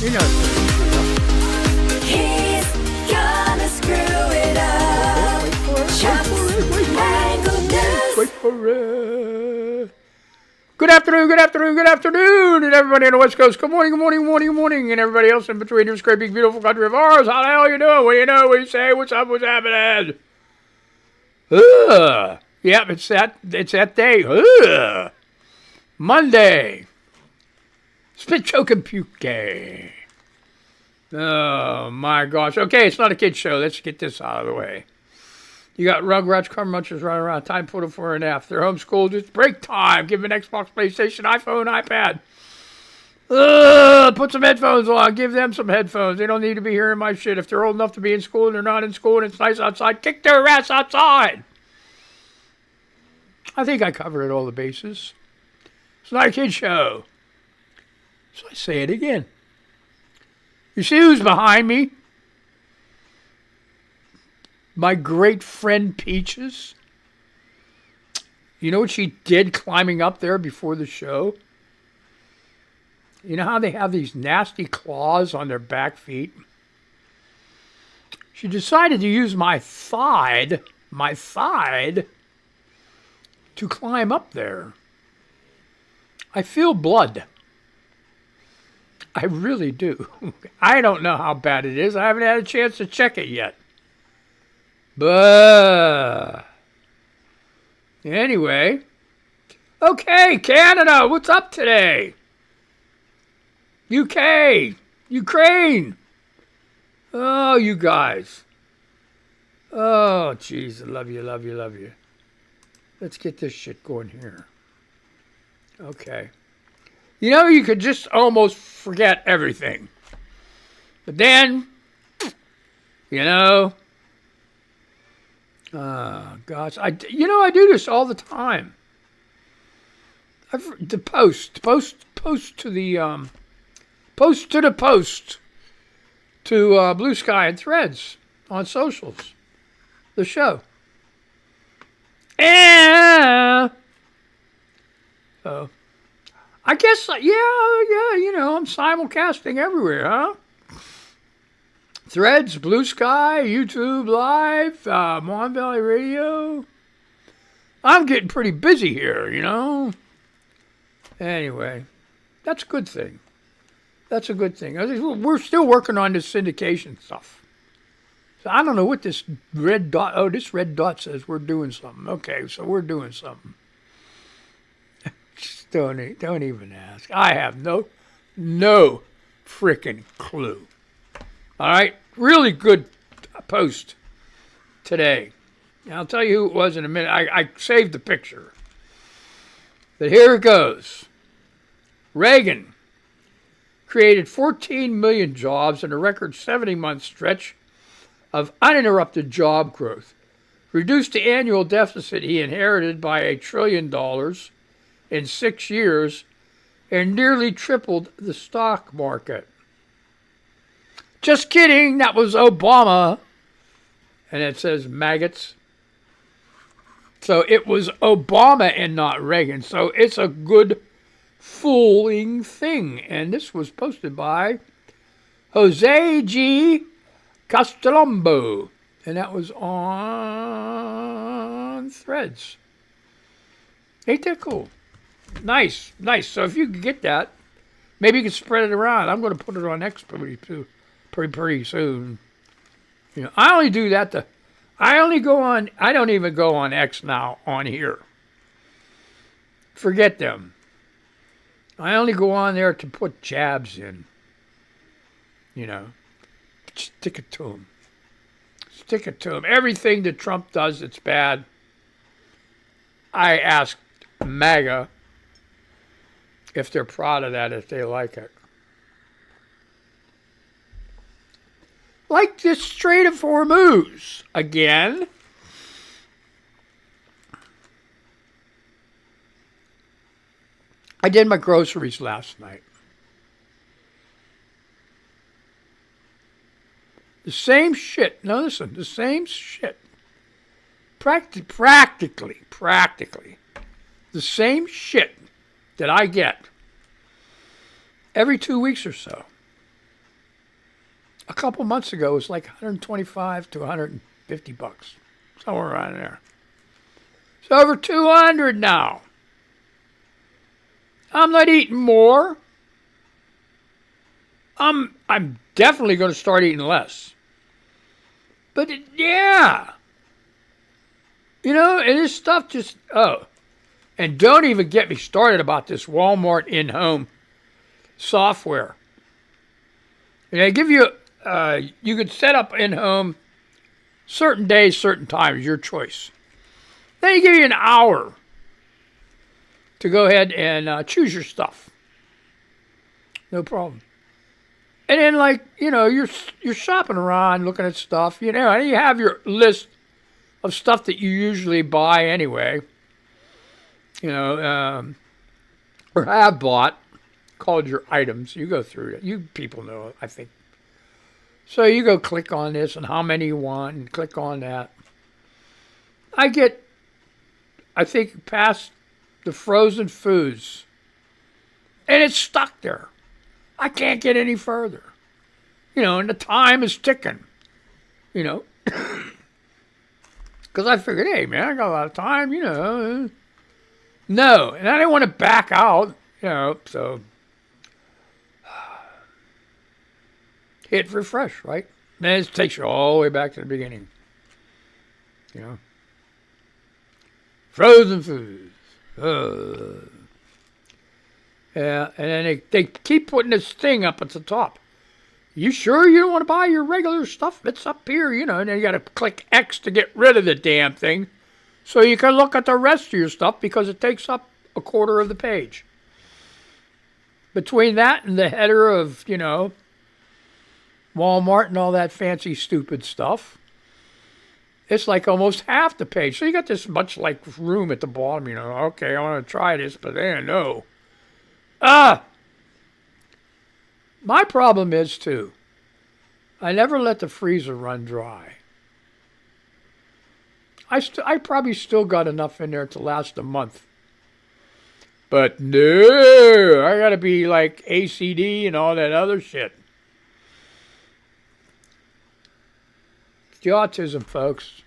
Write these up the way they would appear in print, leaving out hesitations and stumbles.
You know it's He's gonna screw it up. Chuck's Mangled News. Wait for it. Good afternoon, and everybody on the West Coast. Good morning, and everybody else in between this great big beautiful country of ours. How the hell you doing? What do you know? What do you say? What's up? What's happening? Yep, it's that day. Monday. Spit choke and puke day. Oh my gosh. Okay, it's not a kid's show. Let's get this out of the way. You got Rugrats, Crumb Munchers running around. Time for for a nap. They're homeschooled. It's break time. Give them an Xbox, PlayStation, iPhone, iPad. Put some headphones on. Give them some headphones. They don't need to be hearing my shit. If they're old enough to be in school and they're not in school and it's nice outside, kick their ass outside. I think I covered all the bases. It's not a kid show. So I say it again. You see who's behind me? My great friend Peaches. You know what she did climbing up there before the show? You know how they have these nasty claws on their back feet? She decided to use my thigh to climb up there. I feel blood. I really do. I don't know how bad it is. I haven't had a chance to check it yet. But anyway, okay, Canada, what's up today? UK, Ukraine. Oh, you guys. Oh, jeez, I love you. Let's get this shit going here. Okay. You know, you could just almost forget everything. But then, you know, gosh, I do this all the time. The post to the post to Blue Sky and Threads on socials. The show. And I guess, yeah, you know, I'm simulcasting everywhere, huh? Threads, Blue Sky, YouTube Live, Mon Valley Radio. I'm getting pretty busy here, you know? Anyway, that's a good thing. That's a good thing. We're still working on this syndication stuff. So I don't know what this red dot... Oh, this red dot says we're doing something. Okay, so we're doing something. Just don't even ask. I have no freaking clue. All right, really good post today. And I'll tell you who it was in a minute. I saved the picture. But here it goes. Reagan created 14 million jobs in a record 70-month stretch of uninterrupted job growth, reduced the annual deficit he inherited by $1 trillion in 6 years, and nearly tripled the stock market. Just kidding, that was Obama. And it says maggots. So it was Obama and not Reagan. So it's a good fooling thing. And this was posted by Jose G. Castellombo. And that was on Threads. Ain't that cool? Nice. So if you could get that, maybe you can spread it around. I'm going to put it on X pretty soon. You know, I only do that I don't even go on X now on here. Forget them. I only go on there to put jabs in. You know, stick it to them. Everything that Trump does that's bad, I ask MAGA if they're proud of that, if they like it. Like this Strait of Hormuz again. I did my groceries last night. The same shit. Now listen, the same shit. Practically. The same shit that I get every 2 weeks or so. a couple months ago, it was like 125 to 150 bucks, somewhere around there. It's over 200 now. I'm not eating more. I'm definitely going to start eating less. But yeah. You know, and this stuff just, and don't even get me started about this Walmart in-home software. And they give you, you can set up in-home certain days, certain times, your choice. Then they give you an hour to go ahead and choose your stuff. No problem. And then, like, you know, you're shopping around, looking at stuff, you know, and you have your list of stuff that you usually buy anyway, you know, or have bought, called your items. You go through it. You people know, I think. So you go click on this and how many you want and click on that. I think, past the frozen foods, and it's stuck there. I can't get any further. You know, and the time is ticking, you know. Because I figured, hey, man, I got a lot of time, you know. No, and I didn't want to back out, you know, so hit refresh, right? Then it takes you all the way back to the beginning, you know. Frozen foods. Yeah, and then they keep putting this thing up at the top. You sure you don't want to buy your regular stuff? It's up here, you know, and then you got to click X to get rid of the damn thing so you can look at the rest of your stuff because it takes up a quarter of the page. Between that and the header of, you know, Walmart and all that fancy stupid stuff, it's like almost half the page. So you got this much like room at the bottom, you know. Okay, I want to try this, but then no. My problem is, too, I never let the freezer run dry. I probably still got enough in there to last a month. But no, I got to be like ACD and all that other shit. It's the autism, folks.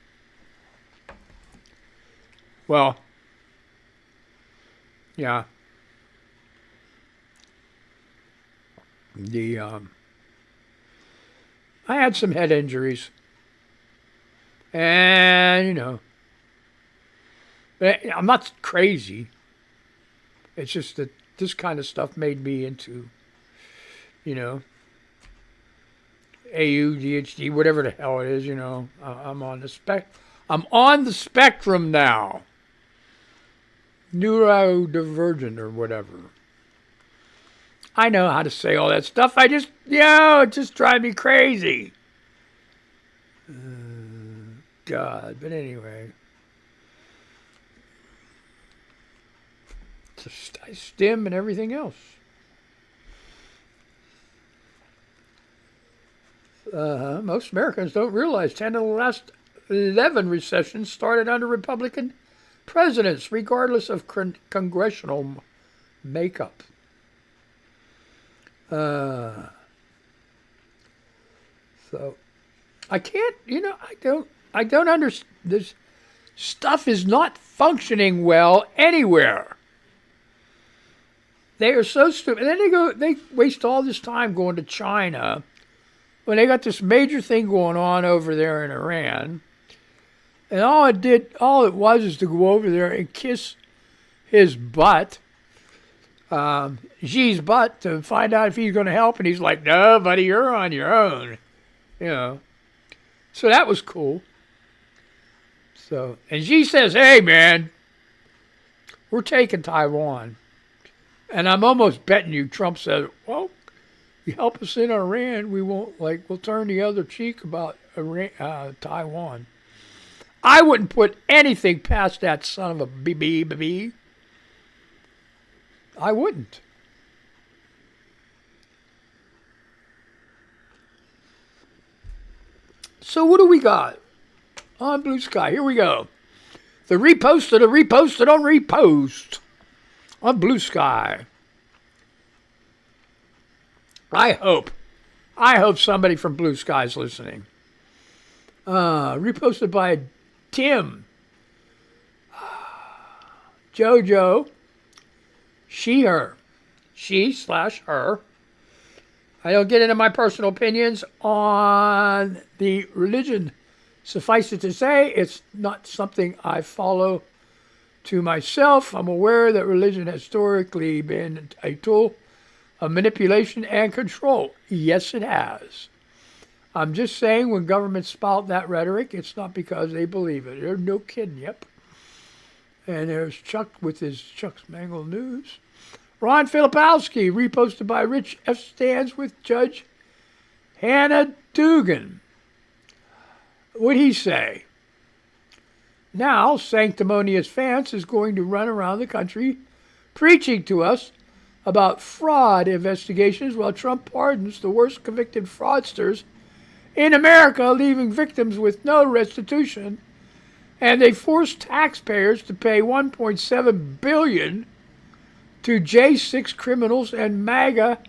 Well, yeah. I had some head injuries, and you know, I'm not crazy. It's just that this kind of stuff made me into, you know, ADHD, whatever the hell it is. You know, I'm on the spectrum now. Neurodivergent or whatever. I know how to say all that stuff. It just drives me crazy. God, but anyway. I stim and everything else. Most Americans don't realize 10 of the last 11 recessions started under Republican presidents, regardless of congressional makeup. So I can't, you know, I don't understand. This stuff is not functioning well anywhere. They are so stupid. And then they waste all this time going to China when they got this major thing going on over there in Iran. And all it was is to go over there and kiss his butt. Xi's butt to find out if he's going to help, and he's like, "No, buddy, you're on your own," you know. So that was cool. So, and Xi says, "Hey, man, we're taking Taiwan," and I'm almost betting you Trump says, "Well, you help us in Iran, we'll turn the other cheek about Taiwan." I wouldn't put anything past that son of a BB. I wouldn't. So what do we got on Blue Sky? Here we go. The repost on repost on Blue Sky. I hope I hope somebody from Blue Sky's listening. Reposted by Tim. Jojo. She, her. She/her. I don't get into my personal opinions on the religion. Suffice it to say, it's not something I follow to myself. I'm aware that religion has historically been a tool of manipulation and control. Yes, it has. I'm just saying when governments spout that rhetoric, it's not because they believe it. They're no kidding, yep. And there's Chuck with his Chuck's Mangled News. Ron Filipowski, reposted by Rich F. Stands with Judge Hannah Dugan. What'd he say? Now, Sanctimonious Vance is going to run around the country preaching to us about fraud investigations while Trump pardons the worst convicted fraudsters in America, leaving victims with no restitution, and they force taxpayers to pay $1.7 billion to J6 criminals and MAGA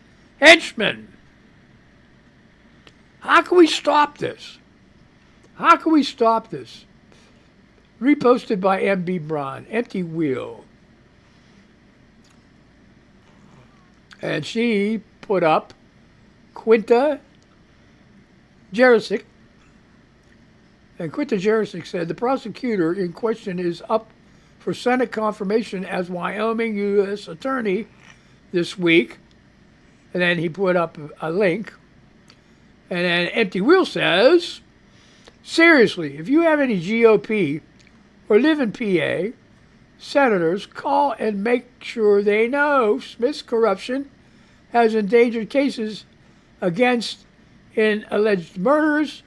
henchmen. How can we stop this? How can we stop this? Reposted by M.B. Braun, Empty Wheel. And she put up Quinta Jerisic. And Quinta Jerisic said the prosecutor in question is up for Senate confirmation as Wyoming U.S. Attorney this week. And then he put up a link. And then Empty Wheel says, seriously, if you have any GOP or live in PA, senators, call and make sure they know Smith's corruption has endangered cases against in alleged murders,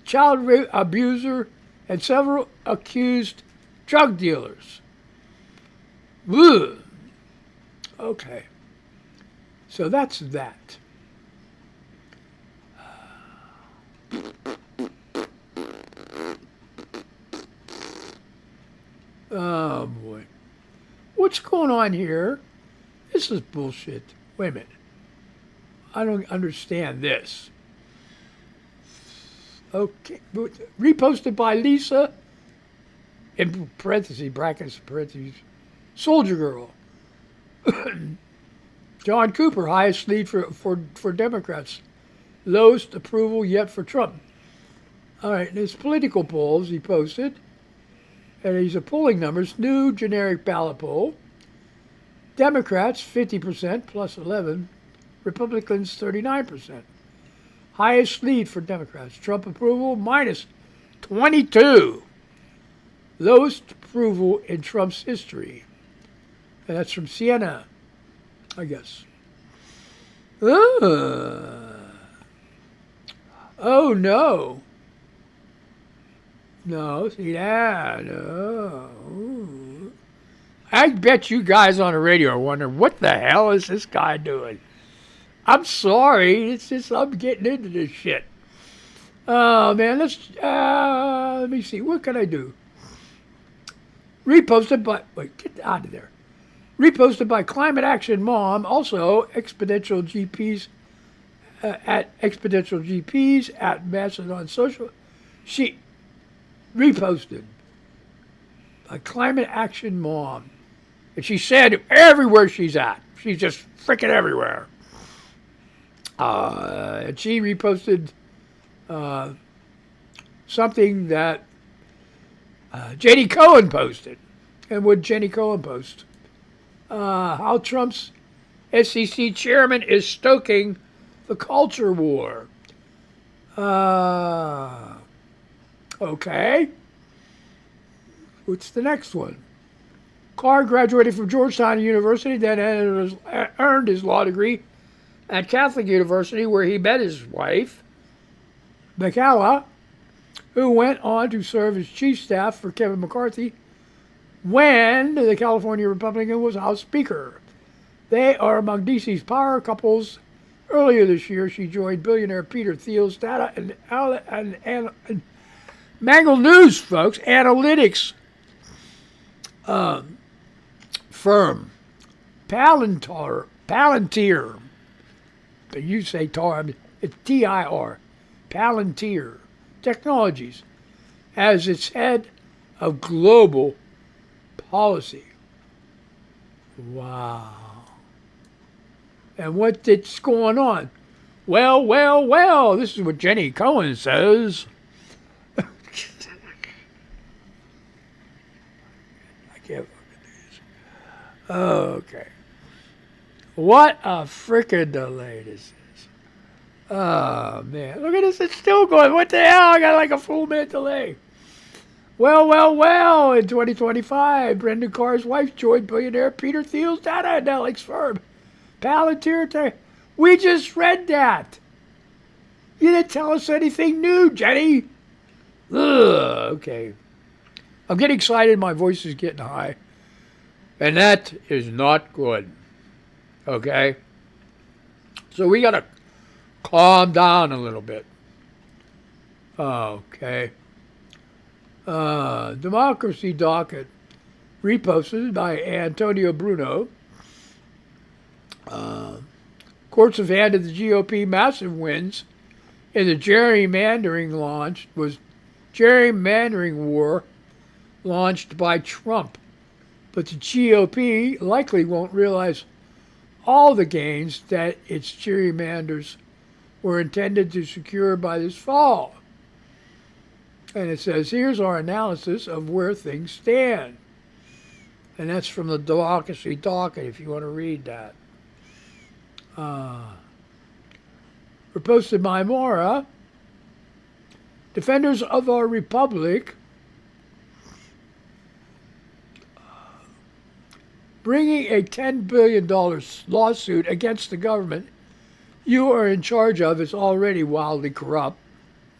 child abuser, and several accused drug dealers. Ugh. Okay. So that's that. Oh, boy. What's going on here? This is bullshit. Wait a minute. I don't understand this. Okay. Reposted by Lisa, in parentheses, brackets, parentheses, Soldier Girl. John Cooper, highest lead for Democrats. Lowest approval yet for Trump. All right, his political polls he posted. And these are polling numbers. New generic ballot poll. Democrats, 50% plus 11. Republicans, 39%. Highest lead for Democrats. Trump approval, minus 22. Lowest approval in Trump's history. And that's from Siena, I guess. Oh, no. No, see that? No. I bet you guys on the radio are wondering, what the hell is this guy doing? I'm sorry. It's just I'm getting into this shit. Oh, man. Let me see. What can I do? Reposted by... Wait, get out of there. Reposted by Climate Action Mom. Also, Exponential GPs at Exponential GPs at Mastodon Social. She... reposted by Climate Action Mom. And she said everywhere she's at. She's just freaking everywhere. And she reposted something that Jenny Cohen posted. And what Jenny Cohen post? How Trump's SEC chairman is stoking the culture war. Okay. What's the next one? Carr graduated from Georgetown University, then earned his law degree at Catholic University, where he met his wife, Michaela, who went on to serve as chief staff for Kevin McCarthy when the California Republican was House Speaker. They are among D.C.'s power couples. Earlier this year, she joined billionaire Peter Thiel's data and Mangled News, folks, analytics firm, Palantir. but you say TAR, it's TIR, Palantir Technologies, as its head of global policy. Wow. And what's going on? Well, this is what Jenny Cohen says. I can't fucking do this. Okay. What a frickin' delay this is. Oh, man. Look at this. It's still going. What the hell? I got like a full minute delay. Well. In 2025, Brendan Carr's wife joined billionaire Peter Thiel's data analytics firm, Palantir Tech. We just read that. You didn't tell us anything new, Jenny. Ugh, okay. I'm getting excited. My voice is getting high. And that is not good. Okay? So we got to calm down a little bit. Okay. Democracy Docket, reposted by Antonio Bruno. Courts have handed the GOP massive wins in the gerrymandering war launched by Trump. But the GOP likely won't realize all the gains that its gerrymanders were intended to secure by this fall. And it says, here's our analysis of where things stand. And that's from the Democracy Docket, if you want to read that. Reposted by Mora. Defenders of our republic bringing a $10 billion lawsuit against the government you are in charge of is already wildly corrupt.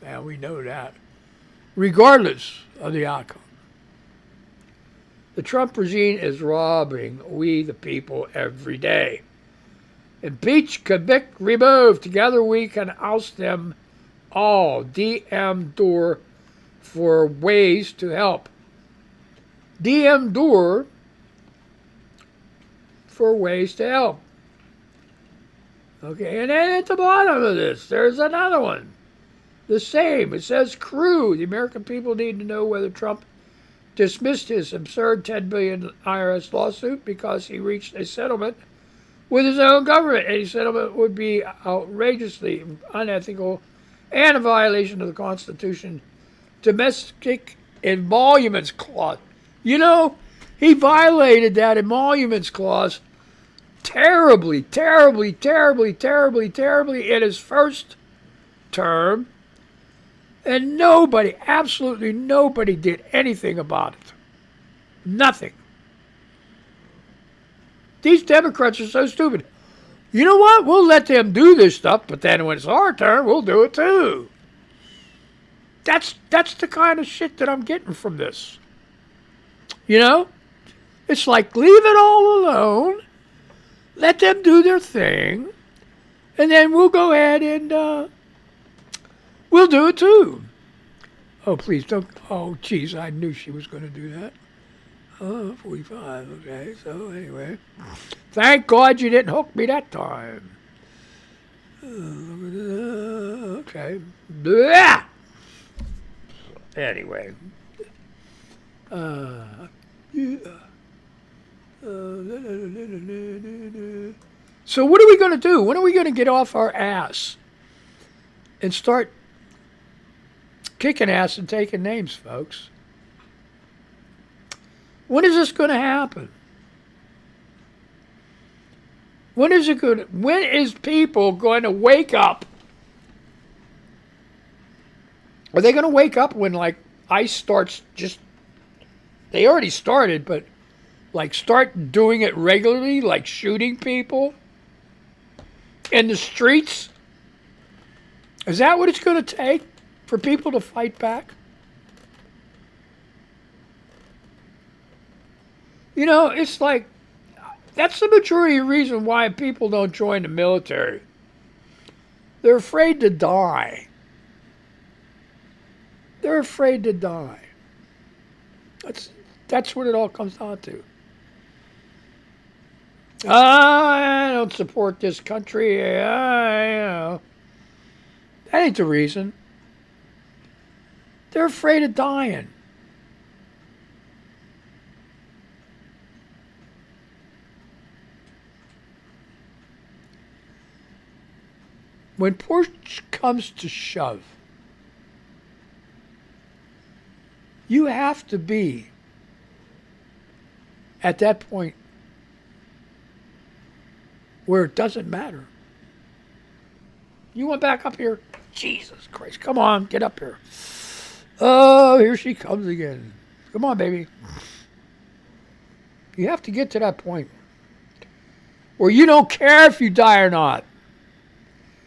And we know that. Regardless of the outcome. The Trump regime is robbing we the people every day. Impeach, convict, remove. Together we can oust them all. DM door for ways to help. DM door for ways to help. Okay, and then at the bottom of this, there's another one. The same. It says, crew. The American people need to know whether Trump dismissed his absurd $10 billion IRS lawsuit because he reached a settlement with his own government. Any settlement would be outrageously unethical and a violation of the Constitution. Domestic Emoluments Clause. You know, he violated that Emoluments Clause terribly in his first term. And nobody, absolutely nobody did anything about it. Nothing. These Democrats are so stupid. You know what? We'll let them do this stuff, but then when it's our turn, we'll do it too. That's the kind of shit that I'm getting from this. You know? It's like, leave it all alone. Let them do their thing. And then we'll go ahead and we'll do it too. Oh, please don't. Oh, geez, I knew she was going to do that. Oh, 45. Okay, so anyway. Thank God you didn't hook me that time. Okay. Blah! Anyway. So what are we going to do? When are we going to get off our ass and start kicking ass and taking names, folks? When is this going to happen? When is people going to wake up? Are they going to wake up when, like, ICE starts they already started, but, like, start doing it regularly, like shooting people in the streets? Is that what it's going to take for people to fight back? You know, it's like, that's the majority reason why people don't join the military. They're afraid to die. They're afraid to die. That's what it all comes down to. I don't support this country. That ain't the reason. They're afraid of dying. When push comes to shove, you have to be at that point where it doesn't matter. You want back up here? Jesus Christ. Come on, get up here. Oh, here she comes again. Come on, baby. You have to get to that point where you don't care if you die or not,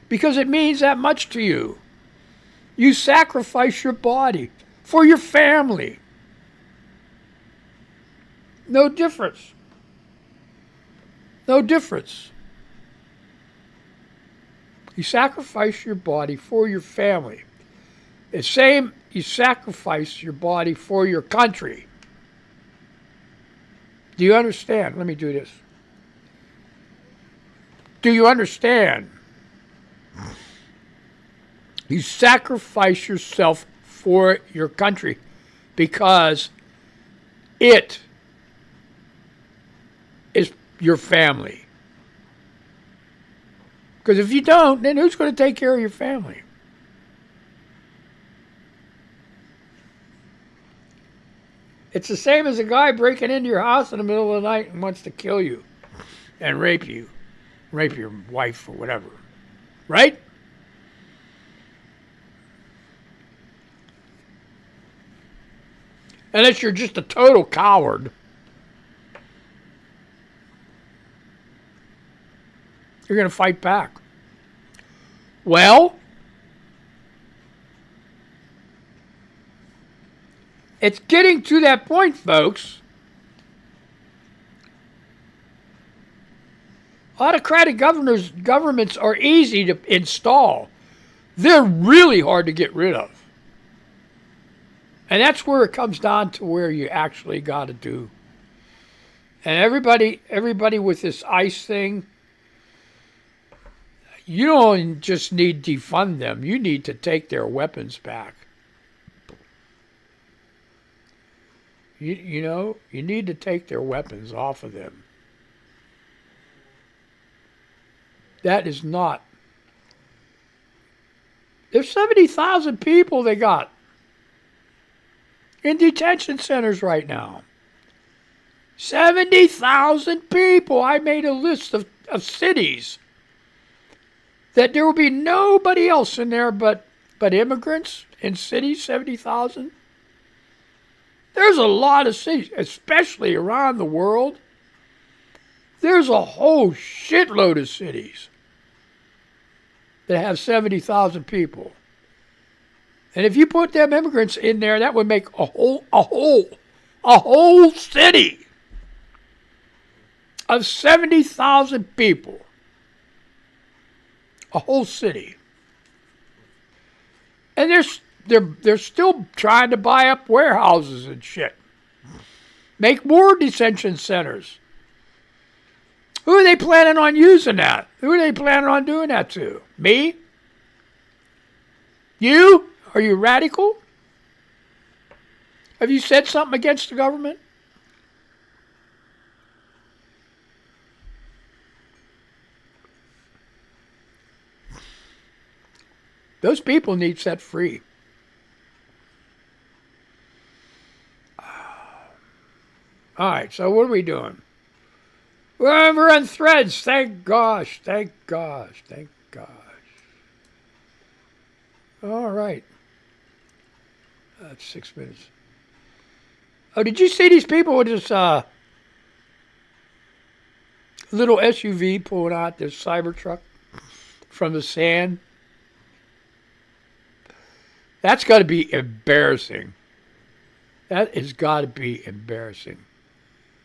because it means that much to you. You sacrifice your body for your family. No difference. No difference. You sacrifice your body for your family. The same, you sacrifice your body for your country. Do you understand? Let me do this. Do you understand? You sacrifice yourself for your country because it is your family. Because if you don't, then who's going to take care of your family? It's the same as a guy breaking into your house in the middle of the night and wants to kill you and rape you. Rape your wife or whatever. Right? Unless you're just a total coward. You're going to fight back. Well, it's getting to that point, folks. Autocratic governments are easy to install. They're really hard to get rid of. And that's where it comes down to where you actually got to do. And everybody with this ICE thing, you don't just need to defund them. You need to take their weapons back. You need to take their weapons off of them. That is not. There's 70,000 people they got in detention centers right now. 70,000 people. I made a list of cities that there will be nobody else in there but immigrants in cities, 70,000. There's a lot of cities, especially around the world. There's a whole shitload of cities that have 70,000 people. And if you put them immigrants in there, that would make a whole city of 70,000 people. A whole city. And they're still trying to buy up warehouses and shit. Make more detention centers. Who are they planning on using that? Who are they planning on doing that to? Me? You? Are you radical? Have you said something against the government? Those people need set free. All right, so what are we doing? We're on threads. Thank gosh. Thank gosh. Thank gosh. All right. That's 6 minutes. Oh, did you see these people with this little SUV pulling out this Cybertruck from the sand? That's got to be embarrassing. That has got to be embarrassing.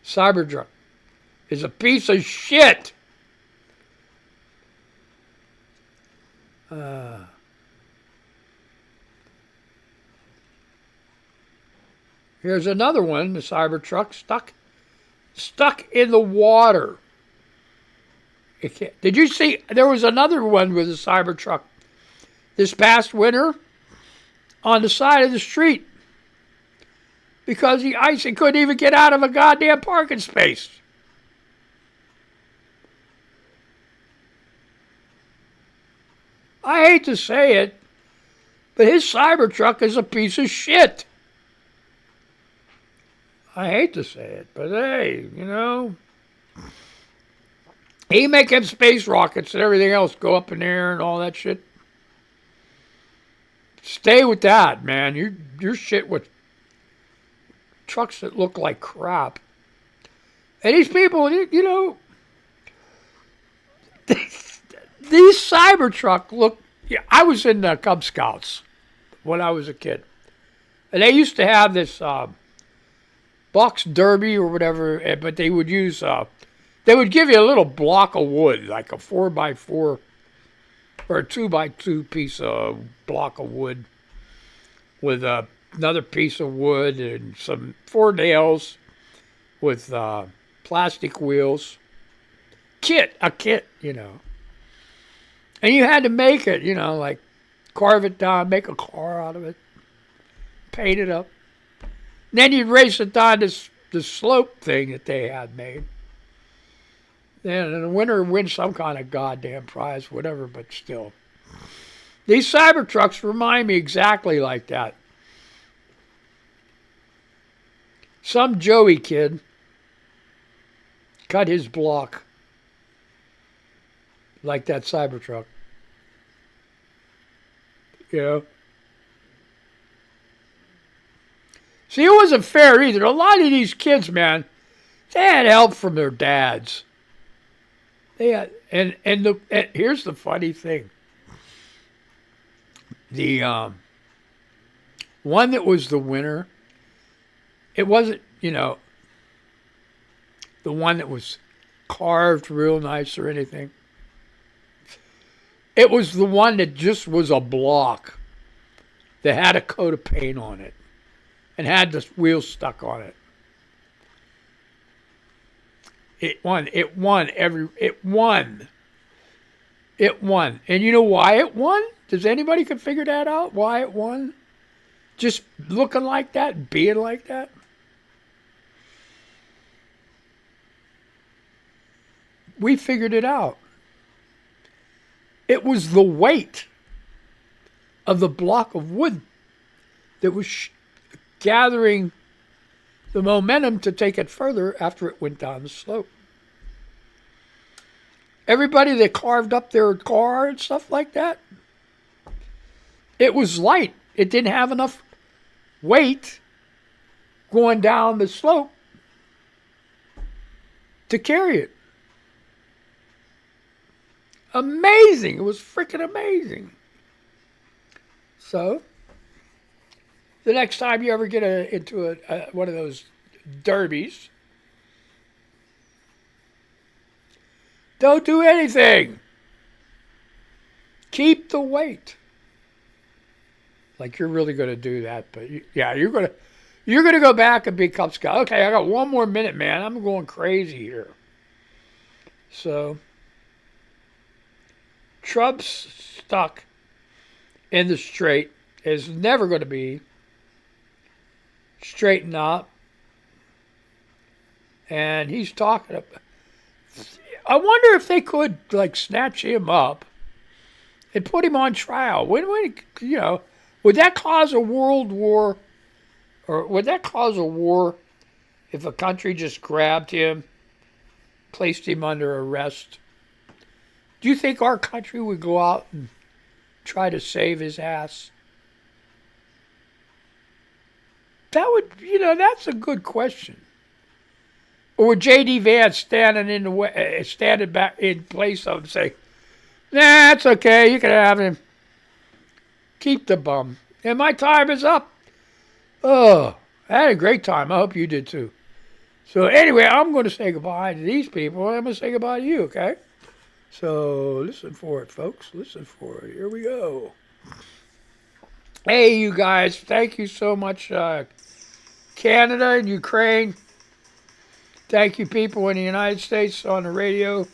Cybertruck is a piece of shit. Here's another one, the Cybertruck stuck in the water. Did you see? There was another one with a Cybertruck this past winter on the side of the street because the ice, he couldn't even get out of a goddamn parking space. I hate to say it, but his Cybertruck is a piece of shit. I hate to say it, but hey, you know, he make them space rockets and everything else go up in the air and all that shit. Stay with that, man. You're shit with trucks that look like crap. And these people, you know, these Cybertruck look. Yeah, I was in the Cub Scouts when I was a kid, and they used to have this box derby or whatever. But they would use they would give you a little block of wood, like a 4x4 or a 2x2 piece of block of wood with another piece of wood and some 4 nails with plastic wheels. A kit, you know. And you had to make it, you know, like carve it down, make a car out of it, paint it up. And then you'd race it down this slope thing that they had made. And in the winter, win some kind of goddamn prize, whatever, but still. These Cybertrucks remind me exactly like that. Some Joey kid cut his block like that Cybertruck. You know? See, it wasn't fair either. A lot of these kids, man, they had help from their dads. They had, and here's the funny thing. The one that was the winner, it wasn't, you know, the one that was carved real nice or anything. It was the one that just was a block that had a coat of paint on it and had the wheels stuck on it. It won. And you know why it won? Does anybody can figure that out? Why it won? Just looking like that, being like that? We figured it out. It was the weight of the block of wood that was gathering the momentum to take it further after it went down the slope. Everybody that carved up their car and stuff like that, it was light. It didn't have enough weight going down the slope to carry it. Amazing. It was freaking amazing. So, the next time you ever get into one of those derbies, don't do anything. Keep the weight. Like you're really going to do that, but yeah, you're going to go back and be Cub Scout. Okay, I got 1 more minute, man. I'm going crazy here. So, Trump's stuck in the straight is never going to be straightened up. And he's talking about, I wonder if they could like snatch him up and put him on trial. You know, would that cause a world war? Or would that cause a war if a country just grabbed him, placed him under arrest? Do you think our country would go out and try to save his ass? That would, you know, that's a good question. Or would J.D. Vance standing back in place of him and say, nah, it's okay, you can have him. Keep the bum. And my time is up. Oh, I had a great time. I hope you did too. So anyway, I'm going to say goodbye to these people. I'm going to say goodbye to you, okay? So listen for it, folks. Listen for it. Here we go. Hey, you guys. Thank you so much, Canada and Ukraine. Thank you, people in the United States on the radio.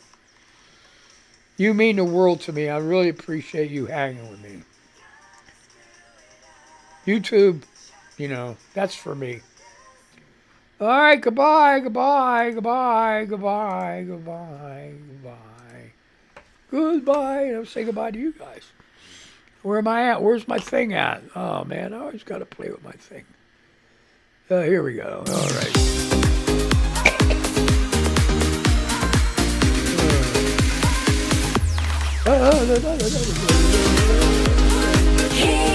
You mean the world to me. I really appreciate you hanging with me. YouTube, you know, that's for me. All right, goodbye, goodbye, goodbye, goodbye, goodbye, goodbye. Goodbye. I'll say goodbye to you guys. Where am I at? Where's my thing at? Oh, man, I always got to play with my thing. Here we go. All right. Here